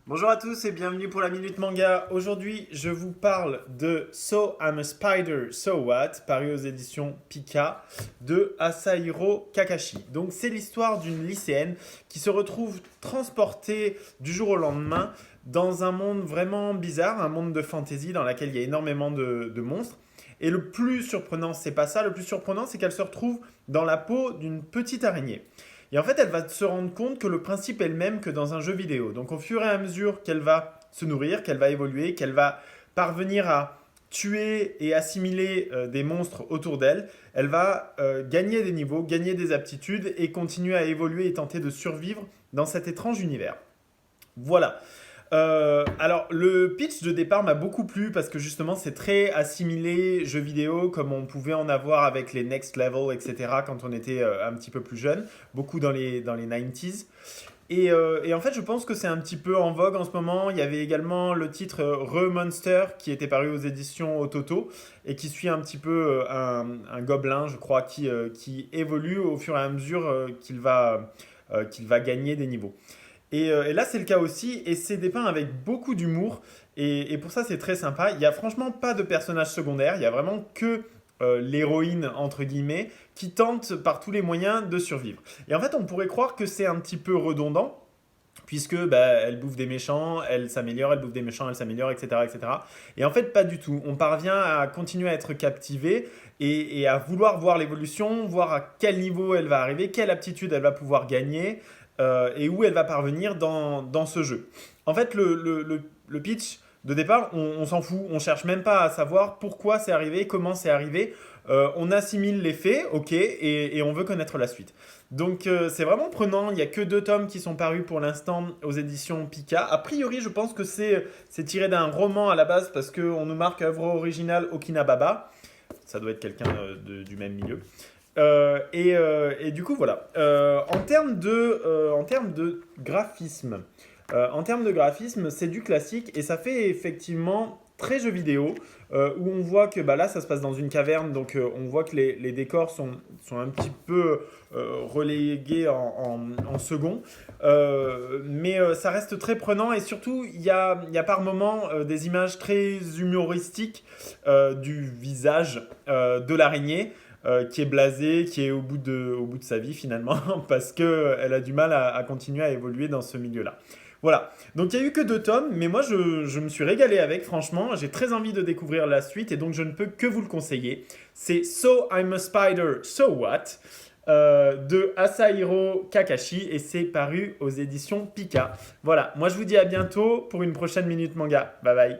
Bonjour à tous et bienvenue pour la Minute Manga. Aujourd'hui, je vous parle de So I'm a Spider, So What, paru aux éditions Pika, de Asahiro Kakashi. Donc, c'est l'histoire d'une lycéenne qui se retrouve transportée du jour au lendemain dans un monde vraiment bizarre, un monde de fantasy dans lequel il y a énormément de monstres. Et le plus surprenant, c'est pas ça. Le plus surprenant, c'est qu'elle se retrouve dans la peau d'une petite araignée. Et en fait, elle va se rendre compte que le principe est le même que dans un jeu vidéo. Donc au fur et à mesure qu'elle va se nourrir, qu'elle va évoluer, qu'elle va parvenir à tuer et assimiler des monstres autour d'elle, elle va gagner des niveaux, gagner des aptitudes et continuer à évoluer et tenter de survivre dans cet étrange univers. Voilà. Alors, le pitch de départ m'a beaucoup plu parce que justement, c'est très assimilé jeux vidéo comme on pouvait en avoir avec les Next Level, etc. quand on était un petit peu plus jeune, beaucoup dans les 90s. Et en fait, je pense que c'est un petit peu en vogue en ce moment. Il y avait également le titre Re-Monster qui était paru aux éditions Ototo et qui suit un petit peu un gobelin, je crois, qui évolue au fur et à mesure qu'il va gagner des niveaux. Et là, c'est le cas aussi, et c'est dépeint avec beaucoup d'humour, et pour ça, c'est très sympa. Il n'y a franchement pas de personnage secondaire, il y a vraiment que l'héroïne, entre guillemets, qui tente par tous les moyens de survivre. Et en fait, on pourrait croire que c'est un petit peu redondant, puisque elle bouffe des méchants, elle s'améliore, elle bouffe des méchants, elle s'améliore, etc., etc. Et en fait, pas du tout. On parvient à continuer à être captivé et à vouloir voir l'évolution, voir à quel niveau elle va arriver, quelle aptitude elle va pouvoir gagner et où elle va parvenir dans ce jeu. En fait, le pitch de départ, on s'en fout, on cherche même pas à savoir pourquoi c'est arrivé, comment c'est arrivé. On assimile les faits, ok, et on veut connaître la suite. Donc c'est vraiment prenant, il n'y a que deux tomes qui sont parus pour l'instant aux éditions Pika. A priori, je pense que c'est tiré d'un roman à la base parce qu'on nous marque œuvre originale Okinababa. Ça doit être quelqu'un du même milieu. Et du coup, voilà. En termes de graphisme, c'est du classique et ça fait effectivement très jeu vidéo où on voit que là, ça se passe dans une caverne, donc on voit que les décors sont un petit peu relégués en second. Mais ça reste très prenant et surtout, il y a par moments des images très humoristiques du visage de l'araignée qui est blasée, qui est au bout de sa vie finalement, parce qu'elle a du mal à continuer à évoluer dans ce milieu-là. Voilà, donc il n'y a eu que deux tomes, mais moi je me suis régalé avec, franchement, j'ai très envie de découvrir la suite et donc je ne peux que vous le conseiller. C'est So I'm a Spider, So What de Asahiro Kakashi et c'est paru aux éditions Pika. Voilà, moi je vous dis à bientôt pour une prochaine Minute Manga. Bye bye.